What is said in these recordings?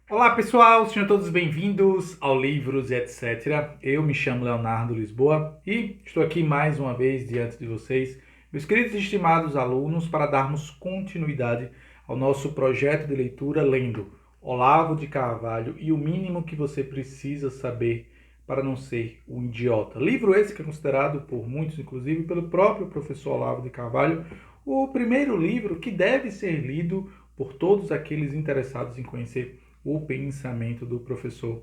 Olá pessoal, sejam todos bem-vindos ao Livros e etc. Eu me chamo Leonardo Lisboa e estou aqui mais uma vez diante de vocês, meus queridos e estimados alunos, para darmos continuidade ao nosso projeto de leitura lendo Olavo de Carvalho e o mínimo que você precisa saber para não ser um idiota. Livro esse que é considerado por muitos, inclusive pelo próprio professor Olavo de Carvalho, o primeiro livro que deve ser lido por todos aqueles interessados em conhecer o pensamento do professor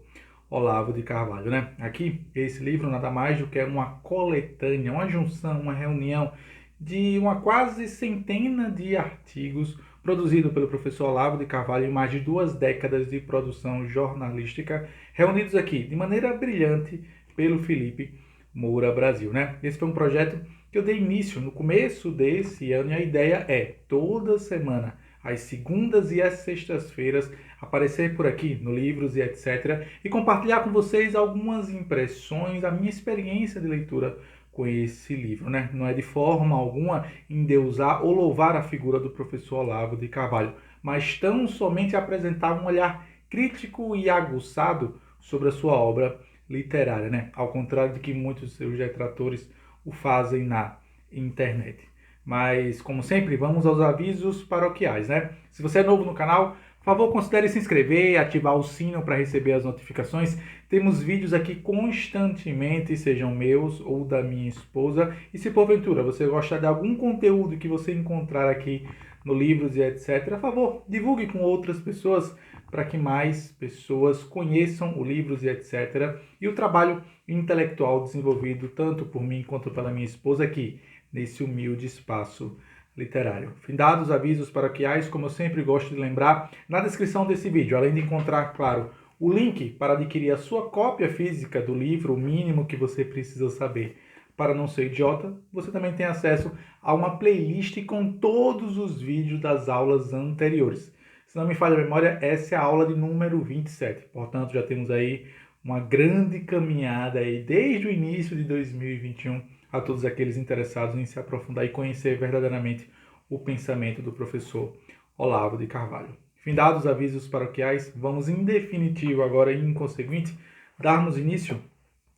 Olavo de Carvalho, né? Aqui, esse livro nada mais do que é uma coletânea, uma junção, uma reunião de uma quase centena de artigos produzidos pelo professor Olavo de Carvalho em mais de 2 décadas de produção jornalística, reunidos aqui de maneira brilhante pelo Felipe Moura Brasil, né? Esse foi um projeto que eu dei início no começo desse ano e a ideia é toda semana, às segundas e às sextas-feiras, aparecer por aqui no Livros e etc. e compartilhar com vocês algumas impressões, a minha experiência de leitura com esse livro, né? Não é de forma alguma endeusar ou louvar a figura do professor Olavo de Carvalho, mas tão somente apresentar um olhar crítico e aguçado sobre a sua obra literária, né? Ao contrário de que muitos de seus detratores o fazem na internet. Mas, como sempre, vamos aos avisos paroquiais, né? Se você é novo no canal, por favor, considere se inscrever, ativar o sino para receber as notificações. Temos vídeos aqui constantemente, sejam meus ou da minha esposa. E se porventura você gostar de algum conteúdo que você encontrar aqui no Livros e etc., por favor, divulgue com outras pessoas para que mais pessoas conheçam o Livros e etc. e o trabalho intelectual desenvolvido tanto por mim quanto pela minha esposa aqui nesse humilde espaço literário. Findados avisos paroquiais, como eu sempre gosto de lembrar, na descrição desse vídeo, além de encontrar, claro, o link para adquirir a sua cópia física do livro, o mínimo que você precisa saber para não ser idiota, você também tem acesso a uma playlist com todos os vídeos das aulas anteriores. Se não me falha a memória, essa é a aula de número 27. Portanto, já temos aí uma grande caminhada aí desde o início de 2021 a todos aqueles interessados em se aprofundar e conhecer verdadeiramente o pensamento do professor Olavo de Carvalho. Findados os avisos paroquiais, vamos em definitivo agora e inconsequente darmos início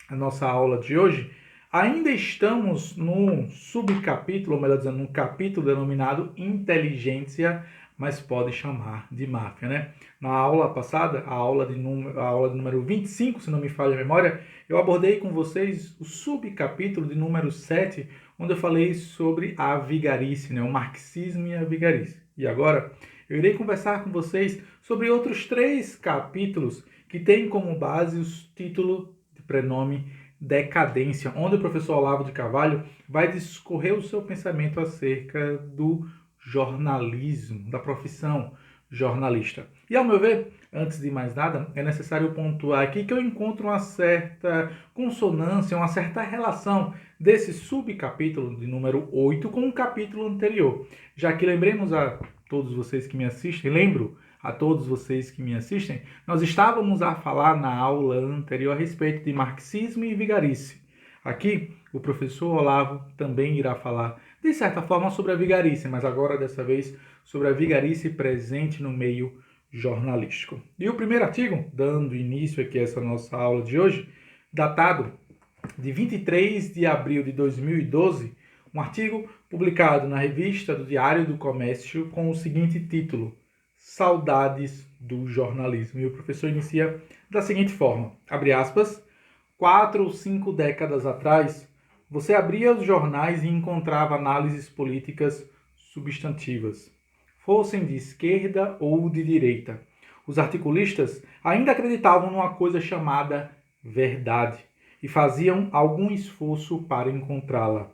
à nossa aula de hoje. Ainda estamos num subcapítulo, ou melhor dizendo, num capítulo denominado Inteligência, mas pode chamar de máfia, né? Na aula passada, a aula de número 25, se não me falha a memória, eu abordei com vocês o subcapítulo de número 7, onde eu falei sobre a vigarice, né? O marxismo e a vigarice. E agora, eu irei conversar com vocês sobre outros 3 capítulos que têm como base o título de prenome Decadência, onde o professor Olavo de Carvalho vai discorrer o seu pensamento acerca do jornalismo, da profissão jornalista. E ao meu ver, antes de mais nada, é necessário pontuar aqui que eu encontro uma certa consonância, uma certa relação desse subcapítulo de número 8 com o capítulo anterior. Já que lembremos a todos vocês que me assistem, lembro a todos vocês que me assistem, nós estávamos a falar na aula anterior a respeito de marxismo e vigarice. Aqui, o professor Olavo também irá falar, de certa forma, sobre a vigarice, mas agora, dessa vez, sobre a vigarice presente no meio jornalístico. E o primeiro artigo, dando início aqui a essa nossa aula de hoje, datado de 23 de abril de 2012, um artigo publicado na revista do Diário do Comércio com o seguinte título: Saudades do jornalismo. E o professor inicia da seguinte forma, abre aspas, 4 ou 5 décadas atrás, você abria os jornais e encontrava análises políticas substantivas, fossem de esquerda ou de direita. Os articulistas ainda acreditavam numa coisa chamada verdade e faziam algum esforço para encontrá-la.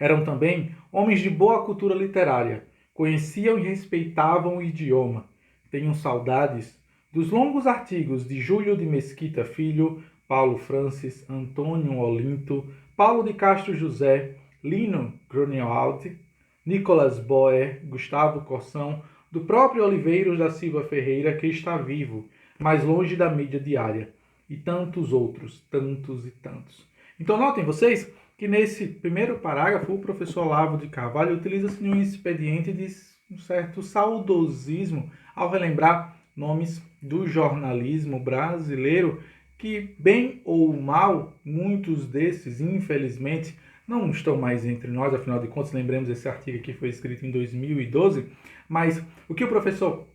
Eram também homens de boa cultura literária, conheciam e respeitavam o idioma. Tenho saudades dos longos artigos de Júlio de Mesquita Filho, Paulo Francis, Antônio Olinto, Paulo de Castro José, Lino Grunewald, Nicolas Boer, Gustavo Corsão, do próprio Oliveiros da Silva Ferreira, que está vivo, mais longe da mídia diária, e tantos outros, tantos e tantos. Então notem vocês que nesse primeiro parágrafo o professor Olavo de Carvalho utiliza-se de um expediente de um certo saudosismo ao relembrar nomes do jornalismo brasileiro que, bem ou mal, muitos desses, infelizmente, não estão mais entre nós. Afinal de contas, lembremos, esse artigo aqui foi escrito em 2012, mas o que o professor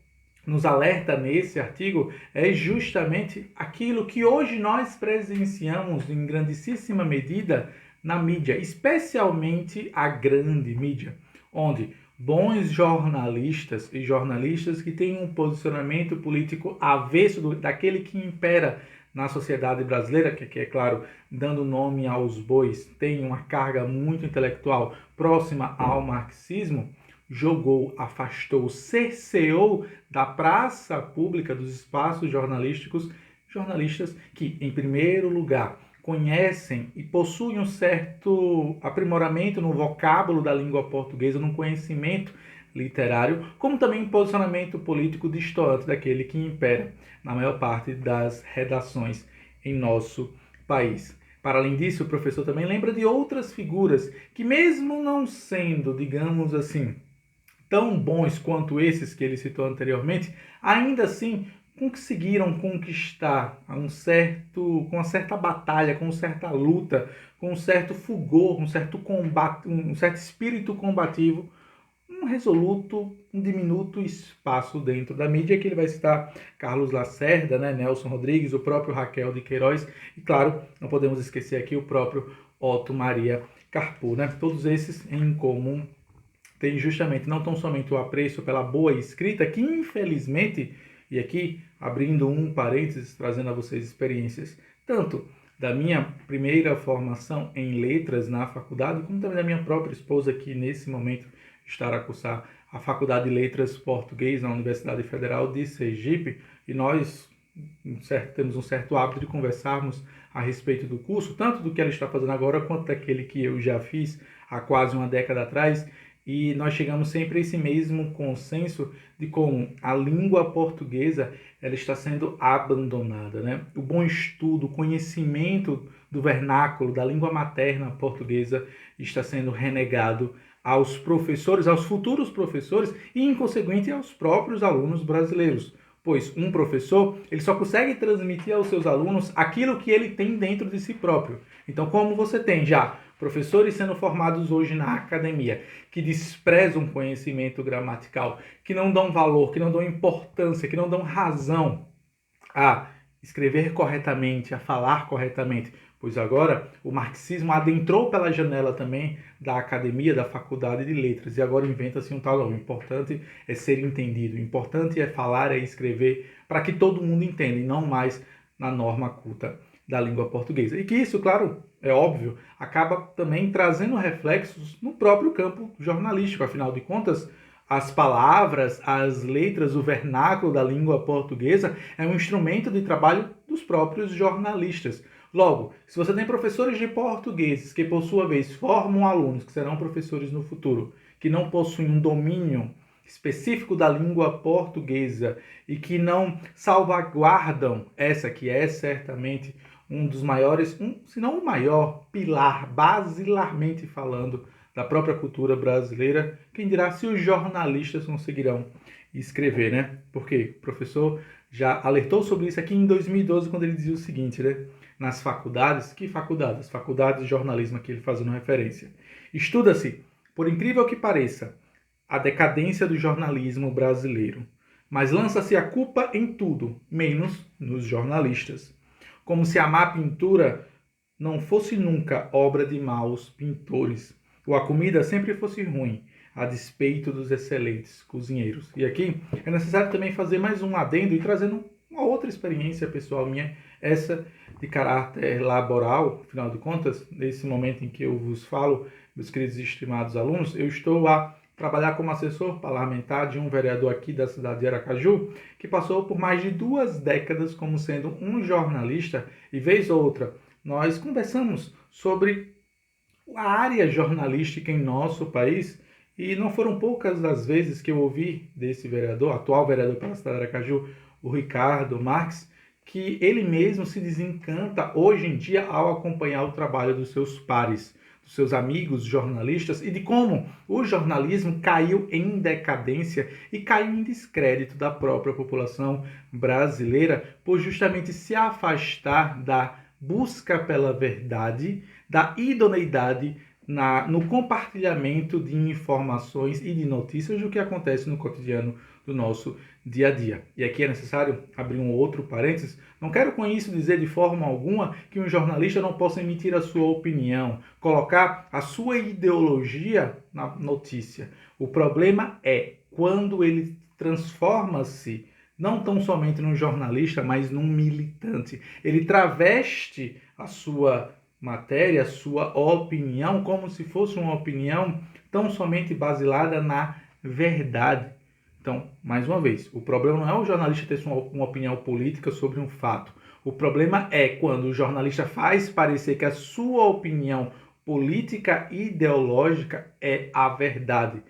nos alerta nesse artigo é justamente aquilo que hoje nós presenciamos em grandíssima medida na mídia, especialmente a grande mídia, onde bons jornalistas e jornalistas que têm um posicionamento político avesso daquele que impera na sociedade brasileira, que é claro, dando nome aos bois, tem uma carga muito intelectual próxima ao marxismo, jogou, afastou, cerceou da praça pública, dos espaços jornalísticos, jornalistas que, em primeiro lugar, conhecem e possuem um certo aprimoramento no vocábulo da língua portuguesa, no conhecimento literário, como também um posicionamento político distante daquele que impera na maior parte das redações em nosso país. Para além disso, o professor também lembra de outras figuras que, mesmo não sendo, digamos assim, tão bons quanto esses que ele citou anteriormente, ainda assim conseguiram conquistar com uma certa batalha, com uma certa luta, com um certo fulgor, um certo combate, um certo espírito combativo, um resoluto, um diminuto espaço dentro da mídia, que ele vai citar Carlos Lacerda, né, Nelson Rodrigues, o próprio Raquel de Queiroz e, claro, não podemos esquecer aqui o próprio Otto Maria Carpo, né? Todos esses em comum tem justamente não tão somente o apreço pela boa escrita, que infelizmente, e aqui abrindo um parênteses, trazendo a vocês experiências, tanto da minha primeira formação em letras na faculdade, como também da minha própria esposa, que nesse momento está a cursar a Faculdade de Letras Português na Universidade Federal de Sergipe, e nós temos um certo hábito de conversarmos a respeito do curso, tanto do que ela está fazendo agora, quanto daquele que eu já fiz há quase uma década atrás, e nós chegamos sempre a esse mesmo consenso de como a língua portuguesa ela está sendo abandonada, né? O bom estudo, o conhecimento do vernáculo, da língua materna portuguesa está sendo renegado aos professores, aos futuros professores e, em consequência, aos próprios alunos brasileiros. Pois um professor ele só consegue transmitir aos seus alunos aquilo que ele tem dentro de si próprio. Então, como você tem já professores sendo formados hoje na academia, que desprezam o conhecimento gramatical, que não dão valor, que não dão importância, que não dão razão a escrever corretamente, a falar corretamente, pois agora o marxismo adentrou pela janela também da academia, da faculdade de letras, e agora inventa-se um talão. O importante é ser entendido, o importante é falar, é escrever, para que todo mundo entenda, e não mais na norma culta da língua portuguesa. E que isso, claro, é óbvio, acaba também trazendo reflexos no próprio campo jornalístico. Afinal de contas, as palavras, as letras, o vernáculo da língua portuguesa é um instrumento de trabalho dos próprios jornalistas. Logo, se você tem professores de português que, por sua vez, formam alunos que serão professores no futuro, que não possuem um domínio específico da língua portuguesa e que não salvaguardam essa que é certamente um dos maiores, se não o maior pilar, basilarmente falando, da própria cultura brasileira, quem dirá se os jornalistas conseguirão escrever, né? Porque o professor já alertou sobre isso aqui em 2012, quando ele dizia o seguinte, né? Nas faculdades, que faculdades? As faculdades de jornalismo a que ele fazendo referência. Estuda-se, por incrível que pareça, a decadência do jornalismo brasileiro, mas lança-se a culpa em tudo, menos nos jornalistas. Como se a má pintura não fosse nunca obra de maus pintores, ou a comida sempre fosse ruim, a despeito dos excelentes cozinheiros. E aqui é necessário também fazer mais um adendo e trazendo uma outra experiência pessoal minha, essa de caráter laboral. Afinal de contas, nesse momento em que eu vos falo, meus queridos e estimados alunos, eu estou a trabalhar como assessor parlamentar de um vereador aqui da cidade de Aracaju, que passou por mais de 2 décadas como sendo um jornalista, e vez ou outra nós conversamos sobre a área jornalística em nosso país, e não foram poucas das vezes que eu ouvi desse vereador, atual vereador pela cidade de Aracaju, o Ricardo Marques, que ele mesmo se desencanta hoje em dia ao acompanhar o trabalho dos seus pares, dos seus amigos jornalistas e de como o jornalismo caiu em decadência e caiu em descrédito da própria população brasileira por justamente se afastar da busca pela verdade, da idoneidade no compartilhamento de informações e de notícias do que acontece no cotidiano do nosso dia a dia. E aqui é necessário abrir um outro parênteses. Não quero com isso dizer de forma alguma que um jornalista não possa emitir a sua opinião, colocar a sua ideologia na notícia. O problema é quando ele transforma-se não tão somente num jornalista, mas num militante. Ele traveste a sua matéria, a sua opinião, como se fosse uma opinião tão somente baseada na verdade. Então, mais uma vez, o problema não é o jornalista ter uma opinião política sobre um fato. O problema é quando o jornalista faz parecer que a sua opinião política e ideológica é a verdade.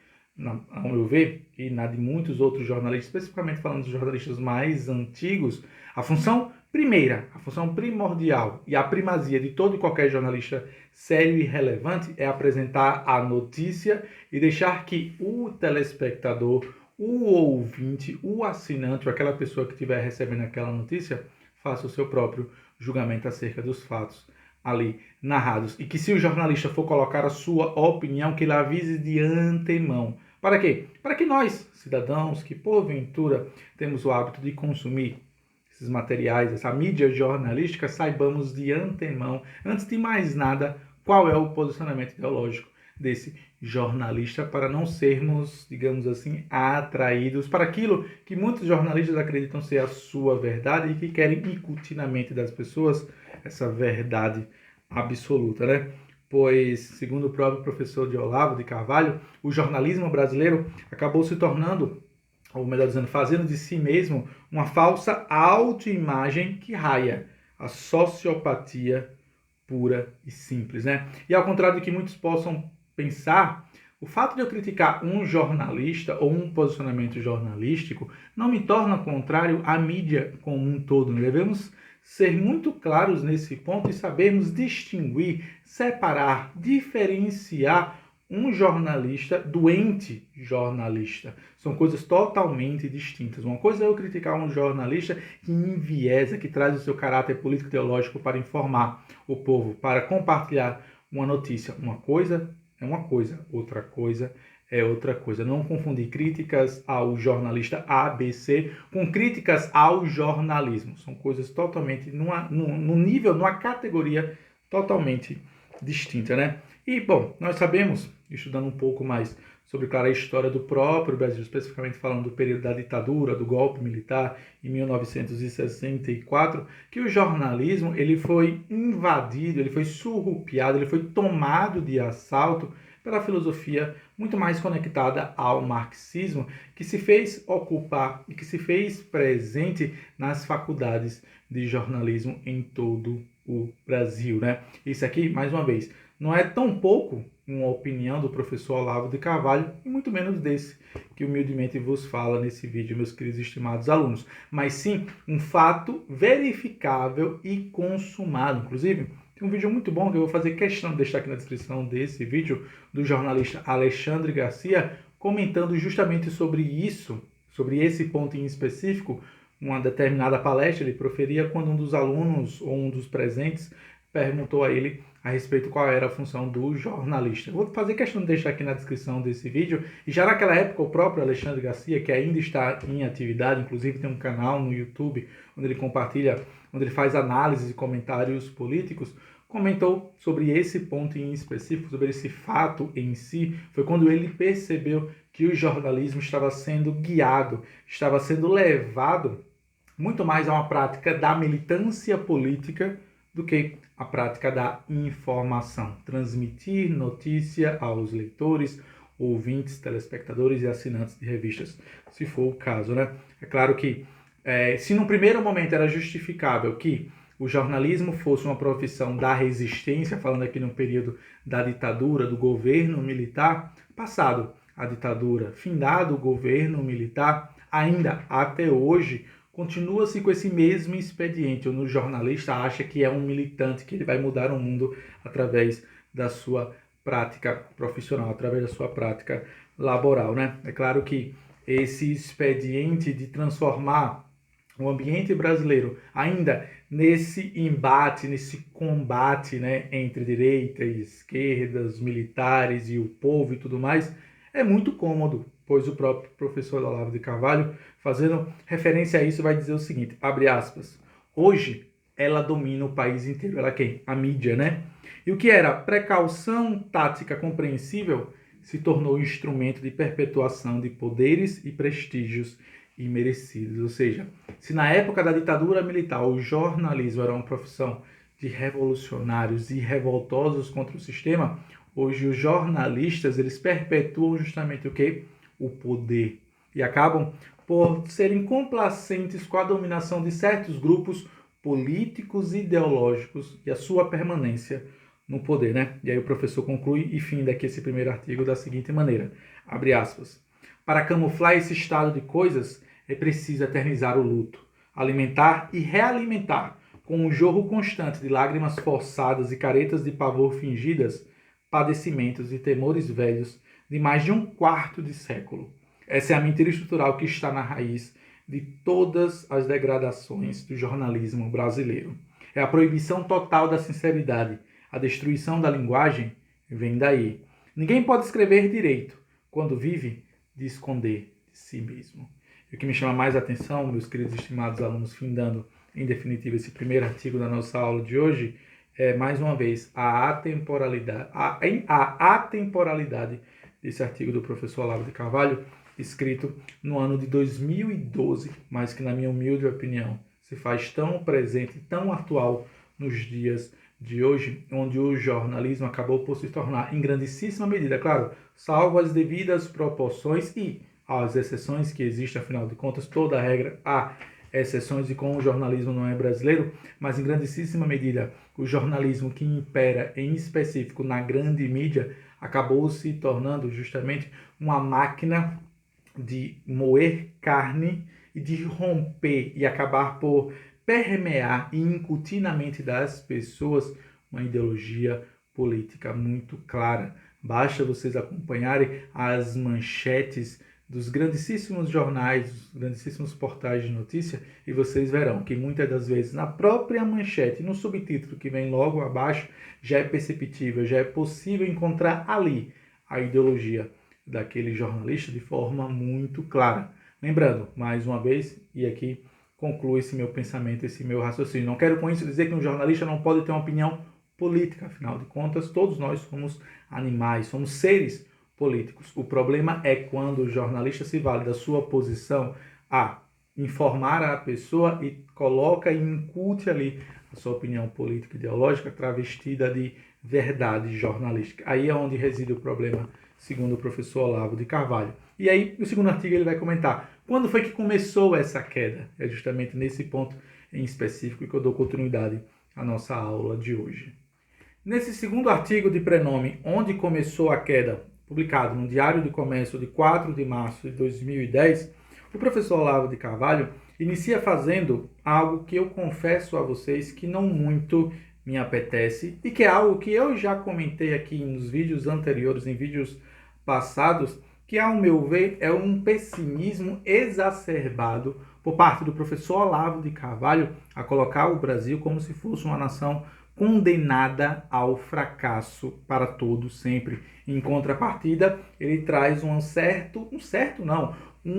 Ao meu ver, e na de muitos outros jornalistas, especificamente falando dos jornalistas mais antigos, a função primeira, a função primordial e a primazia de todo e qualquer jornalista sério e relevante é apresentar a notícia e deixar que o telespectador, o ouvinte, o assinante ou aquela pessoa que estiver recebendo aquela notícia faça o seu próprio julgamento acerca dos fatos ali narrados. E que se o jornalista for colocar a sua opinião, que ele avise de antemão. Para quê? Para que nós, cidadãos, que porventura temos o hábito de consumir esses materiais, essa mídia jornalística, saibamos de antemão, antes de mais nada, qual é o posicionamento ideológico desse jornalista, para não sermos, digamos assim, atraídos para aquilo que muitos jornalistas acreditam ser a sua verdade e que querem incutir na mente das pessoas essa verdade absoluta, né? Pois, segundo o próprio professor de Olavo de Carvalho, o jornalismo brasileiro acabou se tornando, ou melhor dizendo, fazendo de si mesmo uma falsa autoimagem que raia a sociopatia pura e simples, né? E ao contrário do que muitos possam pensar, o fato de eu criticar um jornalista ou um posicionamento jornalístico não me torna contrário à mídia como um todo. Nós devemos ser muito claros nesse ponto e sabermos distinguir, separar, diferenciar um jornalista do ente jornalista. São coisas totalmente distintas. Uma coisa é eu criticar um jornalista que enviesa, que traz o seu caráter político-ideológico para informar o povo, para compartilhar uma notícia. Uma coisa é uma coisa, outra coisa é outra coisa. Não confundir críticas ao jornalista ABC com críticas ao jornalismo. São coisas totalmente num nível, numa categoria totalmente distinta, né? E, bom, nós sabemos, estudando um pouco mais sobre, claro, a história do próprio Brasil, especificamente falando do período da ditadura, do golpe militar em 1964, que o jornalismo ele foi invadido, ele foi surrupiado, ele foi tomado de assalto pela filosofia muito mais conectada ao marxismo, que se fez ocupar e que se fez presente nas faculdades de jornalismo em todo o Brasil, né? Isso aqui, mais uma vez, não é tão pouco uma opinião do professor Olavo de Carvalho, e muito menos desse que humildemente vos fala nesse vídeo, meus queridos e estimados alunos, mas sim um fato verificável e consumado. Inclusive, tem um vídeo muito bom que eu vou fazer questão de deixar aqui na descrição desse vídeo, do jornalista Alexandre Garcia, comentando justamente sobre isso, sobre esse ponto em específico, uma determinada palestra ele proferia quando um dos alunos ou um dos presentes perguntou a ele a respeito qual era a função do jornalista. Eu vou fazer questão de deixar aqui na descrição desse vídeo. E já naquela época, o próprio Alexandre Garcia, que ainda está em atividade, inclusive tem um canal no YouTube onde ele compartilha, onde ele faz análises e comentários políticos, comentou sobre esse ponto em específico, sobre esse fato em si. Foi quando ele percebeu que o jornalismo estava sendo guiado, estava sendo levado muito mais a uma prática da militância política do que a prática da informação. Transmitir notícia aos leitores, ouvintes, telespectadores e assinantes de revistas, se for o caso, né? É claro que, se no primeiro momento era justificável que o jornalismo fosse uma profissão da resistência, falando aqui no período da ditadura, do governo militar, passado a ditadura, findado o governo militar, ainda até hoje, continua-se com esse mesmo expediente, onde o jornalista acha que é um militante, que ele vai mudar o mundo através da sua prática profissional, através da sua prática laboral, né? É claro que esse expediente de transformar o ambiente brasileiro ainda nesse embate, nesse combate, né, entre direita e esquerda, os militares e o povo e tudo mais, é muito cômodo, pois o próprio professor Olavo de Carvalho, fazendo referência a isso, vai dizer o seguinte, abre aspas, hoje ela domina o país inteiro, ela quem? A mídia, né? E o que era precaução tática compreensível se tornou instrumento de perpetuação de poderes e prestígios imerecidos. Ou seja, se na época da ditadura militar o jornalismo era uma profissão de revolucionários e revoltosos contra o sistema, hoje os jornalistas eles perpetuam justamente o que? O poder. E acabam por serem complacentes com a dominação de certos grupos políticos e ideológicos e a sua permanência no poder, né? E aí o professor conclui e finda aqui esse primeiro artigo da seguinte maneira, abre aspas, para camuflar esse estado de coisas, é preciso eternizar o luto, alimentar e realimentar, com um jorro constante de lágrimas forçadas e caretas de pavor fingidas, padecimentos e temores velhos de mais de um quarto de século. Essa é a mentira estrutural que está na raiz de todas as degradações do jornalismo brasileiro. É a proibição total da sinceridade, a destruição da linguagem vem daí. Ninguém pode escrever direito quando vive de esconder de si mesmo. E o que me chama mais a atenção, meus queridos e estimados alunos, findando em definitivo esse primeiro artigo da nossa aula de hoje, é mais uma vez a atemporalidade desse artigo do professor Olavo de Carvalho, escrito no ano de 2012, mas que na minha humilde opinião se faz tão presente, tão atual nos dias de hoje, onde o jornalismo acabou por se tornar, em grandíssima medida, claro, salvo as devidas proporções e as exceções que existem, afinal de contas, toda regra há exceções e como o jornalismo não é brasileiro, mas em grandíssima medida o jornalismo que impera em específico na grande mídia acabou se tornando justamente uma máquina de moer carne e de romper e acabar por permear e incutir na mente das pessoas uma ideologia política muito clara. Basta vocês acompanharem as manchetes dos grandíssimos jornais, dos grandíssimos portais de notícia, e vocês verão que muitas das vezes na própria manchete, no subtítulo que vem logo abaixo, já é perceptível, já é possível encontrar ali a ideologia daquele jornalista de forma muito clara. Lembrando, mais uma vez, e aqui concluo esse meu pensamento, esse meu raciocínio. Não quero com isso dizer que um jornalista não pode ter uma opinião política, afinal de contas, todos nós somos animais, somos seres políticos. O problema é quando o jornalista se vale da sua posição a informar a pessoa e coloca e incute ali a sua opinião política e ideológica travestida de verdade jornalística. Aí é onde reside o problema, segundo o professor Olavo de Carvalho. E aí, no segundo artigo, ele vai comentar quando foi que começou essa queda. É justamente nesse ponto em específico que eu dou continuidade à nossa aula de hoje. Nesse segundo artigo de prenome, Onde Começou a Queda, publicado no Diário do Comércio de 4 de março de 2010, o professor Olavo de Carvalho inicia fazendo algo que eu confesso a vocês que não muito me apetece e que é algo que eu já comentei aqui nos vídeos anteriores, em vídeos passados, que ao meu ver é um pessimismo exacerbado por parte do professor Olavo de Carvalho a colocar o Brasil como se fosse uma nação condenada ao fracasso para todo sempre. Em contrapartida, ele traz um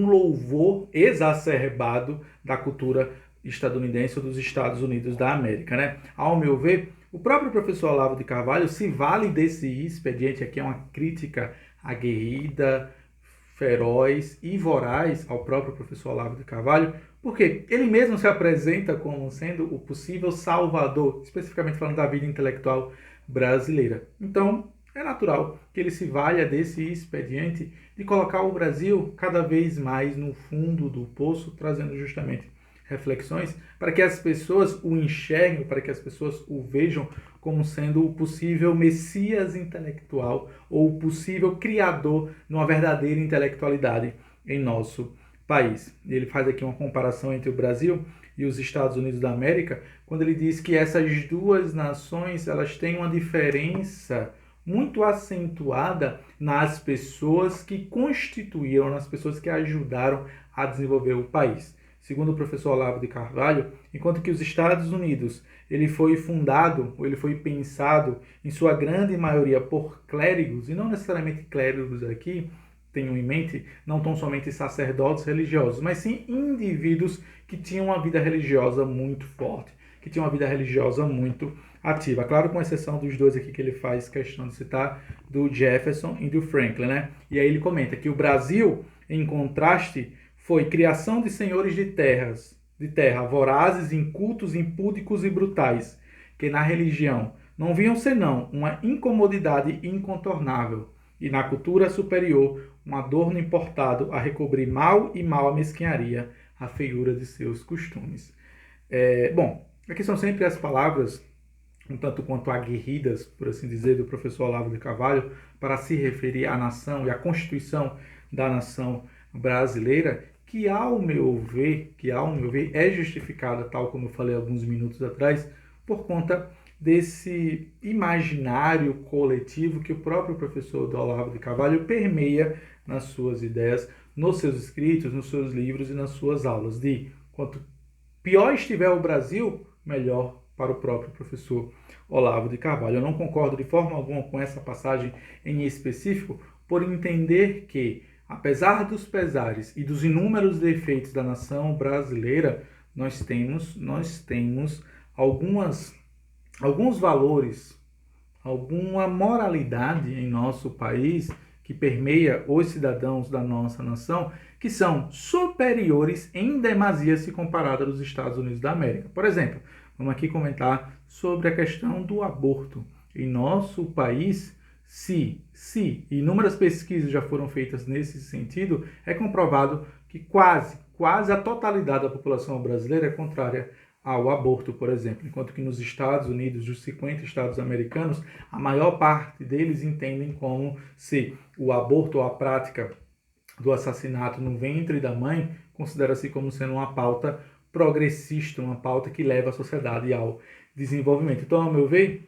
louvor exacerbado da cultura estadunidense ou dos Estados Unidos da América, né? Ao meu ver, o próprio professor Olavo de Carvalho se vale desse expediente aqui, é uma crítica aguerrida, feroz e voraz ao próprio professor Olavo de Carvalho, porque ele mesmo se apresenta como sendo o possível salvador, especificamente falando da vida intelectual brasileira. Então, é natural que ele se valha desse expediente de colocar o Brasil cada vez mais no fundo do poço, trazendo justamente reflexões para que as pessoas o enxerguem, para que as pessoas o vejam como sendo o possível messias intelectual ou o possível criador de uma verdadeira intelectualidade em nosso país. Ele faz aqui uma comparação entre o Brasil e os Estados Unidos da América, quando ele diz que essas duas nações elas têm uma diferença muito acentuada nas pessoas que constituíram, nas pessoas que ajudaram a desenvolver o país. Segundo o professor Olavo de Carvalho, enquanto que os Estados Unidos ele foi fundado, ou ele foi pensado, em sua grande maioria, por clérigos, e não necessariamente clérigos aqui, tenham em mente, não tão somente sacerdotes religiosos, mas sim indivíduos que tinham uma vida religiosa muito forte, que tinham uma vida religiosa muito ativa. Claro, com exceção dos dois aqui que ele faz questão de citar, do Jefferson e do Franklin, né? E aí ele comenta que o Brasil, em contraste, foi criação de senhores de terra, vorazes, incultos, impúdicos e brutais, que na religião não viam senão uma incomodidade incontornável, e na cultura superior um adorno importado a recobrir mal e mal a mesquinharia, a feiura de seus costumes. Bom, aqui são sempre as palavras um tanto quanto aguerridas, por assim dizer, do professor Olavo de Carvalho, para se referir à nação e à constituição da nação brasileira, que ao meu ver é justificada, tal como eu falei alguns minutos atrás, por conta desse imaginário coletivo que o próprio professor Olavo de Carvalho permeia nas suas ideias, nos seus escritos, nos seus livros e nas suas aulas, de quanto pior estiver o Brasil, melhor para o próprio professor Olavo de Carvalho. Eu não concordo de forma alguma com essa passagem em específico, por entender que, apesar dos pesares e dos inúmeros defeitos da nação brasileira, nós temos alguns valores, alguma moralidade em nosso país que permeia os cidadãos da nossa nação, que são superiores em demasia se comparado aos Estados Unidos da América. Por exemplo, vamos aqui comentar sobre a questão do aborto. Em nosso país, se inúmeras pesquisas já foram feitas nesse sentido, é comprovado que quase a totalidade da população brasileira é contrária ao aborto, por exemplo, enquanto que nos Estados Unidos, dos 50 estados americanos, a maior parte deles entendem como se o aborto ou a prática do assassinato no ventre da mãe considera-se como sendo uma pauta progressista, uma pauta que leva a sociedade ao desenvolvimento. Então, ao meu ver,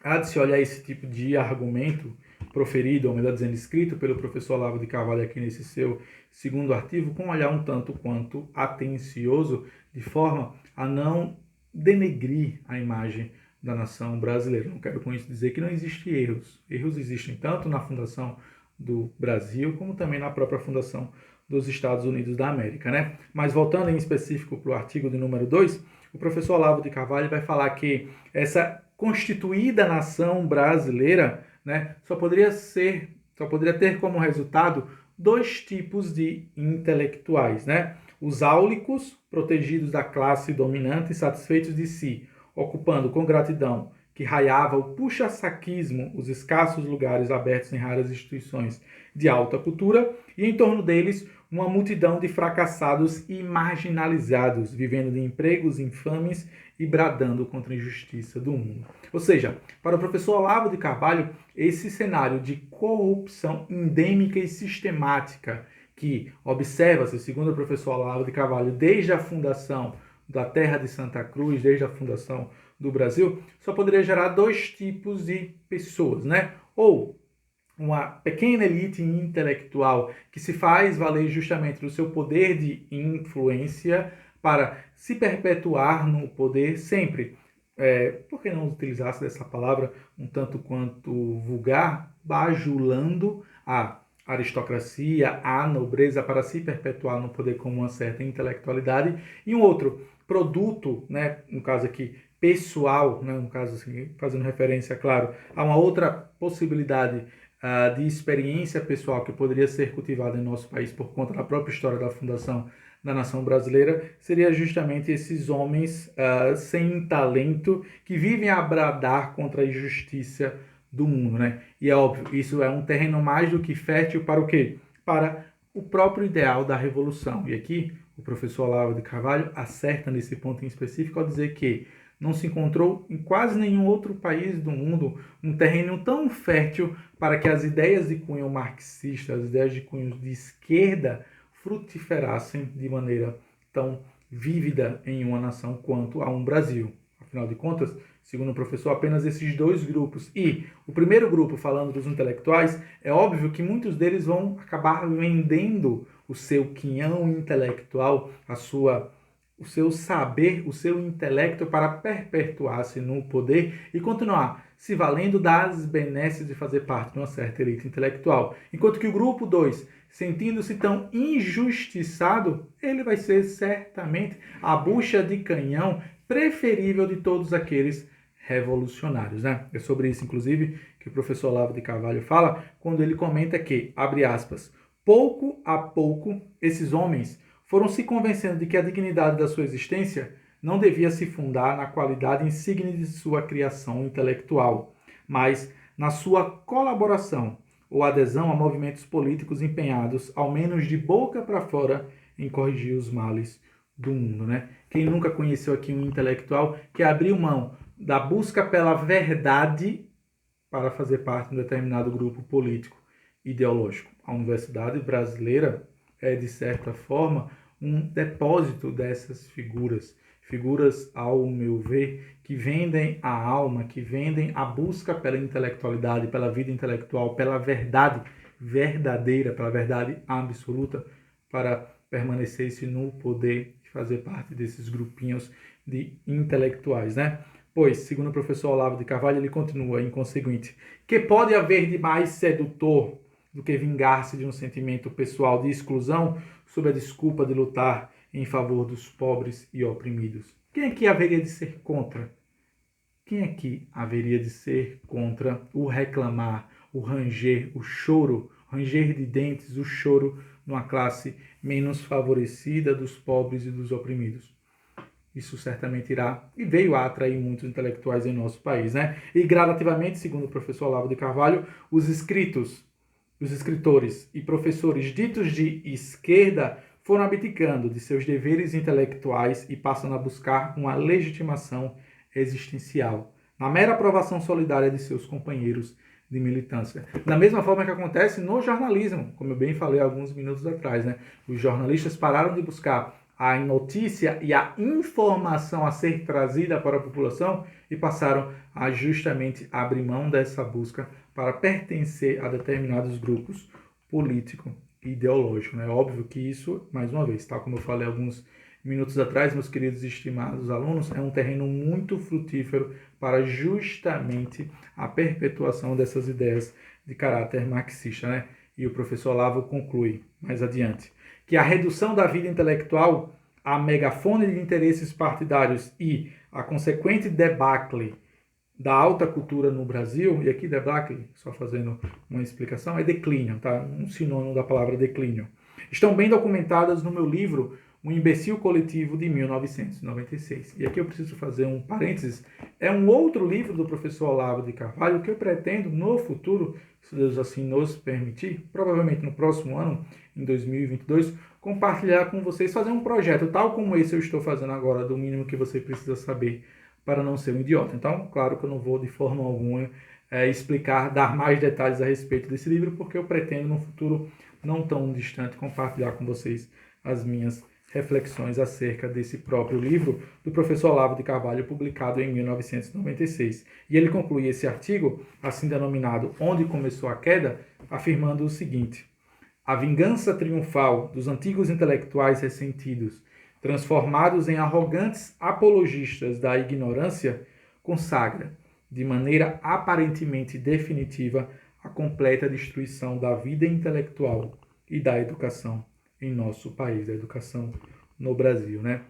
há de se olhar esse tipo de argumento proferido, ou melhor dizendo, escrito pelo professor Olavo de Carvalho aqui nesse seu segundo artigo, com um olhar um tanto quanto atencioso, de forma a não denegrir a imagem da nação brasileira. Não quero com isso dizer que não existem erros. Erros existem tanto na fundação do Brasil, como também na própria fundação dos Estados Unidos da América, né? Mas voltando em específico para o artigo de número 2, o professor Olavo de Carvalho vai falar que essa constituída nação brasileira, né, só poderia ter como resultado dois tipos de intelectuais, né? Os áulicos, protegidos da classe dominante e satisfeitos de si, ocupando com gratidão que raiava o puxa-saquismo, os escassos lugares abertos em raras instituições de alta cultura, e em torno deles uma multidão de fracassados e marginalizados, vivendo de empregos infames e bradando contra a injustiça do mundo. Ou seja, para o professor Olavo de Carvalho, esse cenário de corrupção endêmica e sistemática que observa-se, segundo o professor Olavo de Carvalho, desde a fundação da terra de Santa Cruz, desde a fundação do Brasil, só poderia gerar dois tipos de pessoas, né? Ou uma pequena elite intelectual que se faz valer justamente do seu poder de influência para se perpetuar no poder sempre. Por que não utilizasse dessa palavra um tanto quanto vulgar, bajulando a aristocracia, a nobreza para se perpetuar no poder com uma certa intelectualidade, e um outro produto, né, no caso aqui pessoal, né, no caso assim, fazendo referência, claro, a uma outra possibilidade de experiência pessoal que poderia ser cultivada em nosso país por conta da própria história da fundação da nação brasileira, seria justamente esses homens sem talento que vivem a bradar contra a injustiça do mundo, né? E é óbvio, isso é um terreno mais do que fértil para o quê? Para o próprio ideal da revolução. E aqui o professor Olavo de Carvalho acerta nesse ponto em específico ao dizer que não se encontrou em quase nenhum outro país do mundo um terreno tão fértil para que as ideias de cunho marxista, as ideias de cunho de esquerda, frutiferassem de maneira tão vívida em uma nação quanto a um Brasil. Afinal de contas, segundo o professor, apenas esses dois grupos. E o primeiro grupo, falando dos intelectuais, é óbvio que muitos deles vão acabar vendendo o seu quinhão intelectual, o seu saber, o seu intelecto para perpetuar-se no poder e continuar se valendo das benesses de fazer parte de uma certa elite intelectual. Enquanto que o grupo 2, sentindo-se tão injustiçado, ele vai ser certamente a bucha de canhão preferível de todos aqueles revolucionários, né? É sobre isso, inclusive, que o professor Olavo de Carvalho fala quando ele comenta que, abre aspas, pouco a pouco, esses homens foram se convencendo de que a dignidade da sua existência não devia se fundar na qualidade insigne de sua criação intelectual, mas na sua colaboração ou adesão a movimentos políticos empenhados, ao menos de boca para fora, em corrigir os males do mundo, né? Quem nunca conheceu aqui um intelectual que abriu mão da busca pela verdade para fazer parte de um determinado grupo político ideológico? A Universidade Brasileira é, de certa forma, um depósito dessas figuras. Figuras, ao meu ver, que vendem a alma, que vendem a busca pela intelectualidade, pela vida intelectual, pela verdade verdadeira, pela verdade absoluta, para permanecer-se no poder e fazer parte desses grupinhos de intelectuais, né? Pois, segundo o professor Olavo de Carvalho, ele continua inconsequente. Que pode haver de mais sedutor do que vingar-se de um sentimento pessoal de exclusão sob a desculpa de lutar em favor dos pobres e oprimidos? Quem aqui haveria de ser contra? Quem aqui haveria de ser contra o reclamar, o ranger, o choro, o ranger de dentes, o choro numa classe menos favorecida dos pobres e dos oprimidos? Isso certamente irá e veio a atrair muitos intelectuais em nosso país, né? E gradativamente, segundo o professor Olavo de Carvalho, os escritores e professores ditos de esquerda foram abdicando de seus deveres intelectuais e passando a buscar uma legitimação existencial, na mera aprovação solidária de seus companheiros de militância. Da mesma forma que acontece no jornalismo, como eu bem falei alguns minutos atrás, né? Os jornalistas pararam de buscar a notícia e a informação a ser trazida para a população e passaram a justamente abrir mão dessa busca para pertencer a determinados grupos políticos e ideológicos. É óbvio que isso, mais uma vez, tal como eu falei alguns minutos atrás, meus queridos e estimados alunos, é um terreno muito frutífero para justamente a perpetuação dessas ideias de caráter marxista, né? E o professor Olavo conclui mais adiante que a redução da vida intelectual a megafone de interesses partidários e a consequente debacle da alta cultura no Brasil, e aqui debacle, só fazendo uma explicação, é declínio, tá? Um sinônimo da palavra declínio. Estão bem documentadas no meu livro O Imbecil Coletivo de 1996. E aqui eu preciso fazer um parênteses. É um outro livro do professor Olavo de Carvalho que eu pretendo no futuro, se Deus assim nos permitir, provavelmente no próximo ano, em 2022, compartilhar com vocês, fazer um projeto tal como esse eu estou fazendo agora, do mínimo que você precisa saber para não ser um idiota. Então, claro que eu não vou de forma alguma explicar, dar mais detalhes a respeito desse livro, porque eu pretendo no futuro não tão distante compartilhar com vocês as minhas reflexões acerca desse próprio livro do professor Olavo de Carvalho, publicado em 1996. E ele conclui esse artigo, assim denominado Onde Começou a Queda, afirmando o seguinte: a vingança triunfal dos antigos intelectuais ressentidos, transformados em arrogantes apologistas da ignorância, consagra, de maneira aparentemente definitiva, a completa destruição da vida intelectual e da educação em nosso país, da educação no Brasil, né?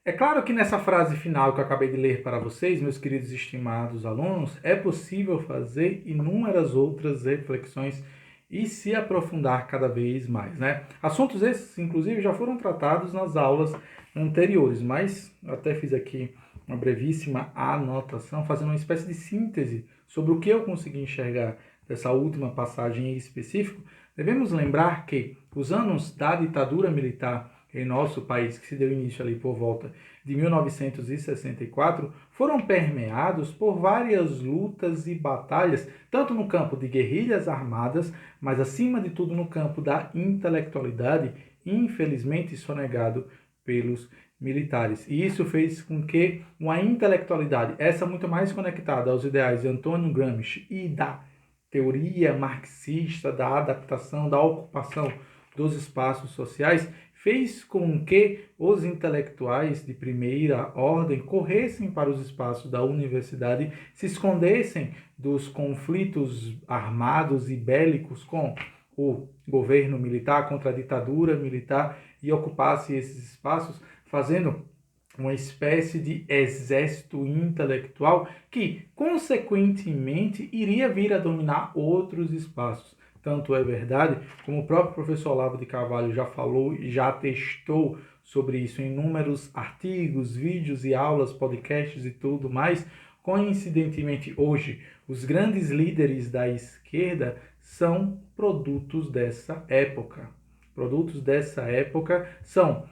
É claro que nessa frase final que eu acabei de ler para vocês, meus queridos e estimados alunos, é possível fazer inúmeras outras reflexões e se aprofundar cada vez mais, né? Assuntos esses, inclusive, já foram tratados nas aulas anteriores, mas eu até fiz aqui uma brevíssima anotação, fazendo uma espécie de síntese sobre o que eu consegui enxergar dessa última passagem em específico. Devemos lembrar que os anos da ditadura militar em nosso país, que se deu início ali por volta de 1964, foram permeados por várias lutas e batalhas, tanto no campo de guerrilhas armadas, mas acima de tudo no campo da intelectualidade, infelizmente sonegado pelos militares. E isso fez com que uma intelectualidade, essa muito mais conectada aos ideais de Antônio Gramsci e da teoria marxista, da adaptação, da ocupação dos espaços sociais, fez com que os intelectuais de primeira ordem corressem para os espaços da universidade, se escondessem dos conflitos armados e bélicos com o governo militar, contra a ditadura militar, e ocupassem esses espaços, fazendo uma espécie de exército intelectual que, consequentemente, iria vir a dominar outros espaços. Tanto é verdade, como o próprio professor Olavo de Carvalho já falou e já testou sobre isso em inúmeros artigos, vídeos e aulas, podcasts e tudo mais. Coincidentemente, hoje, os grandes líderes da esquerda são produtos dessa época. Produtos dessa época são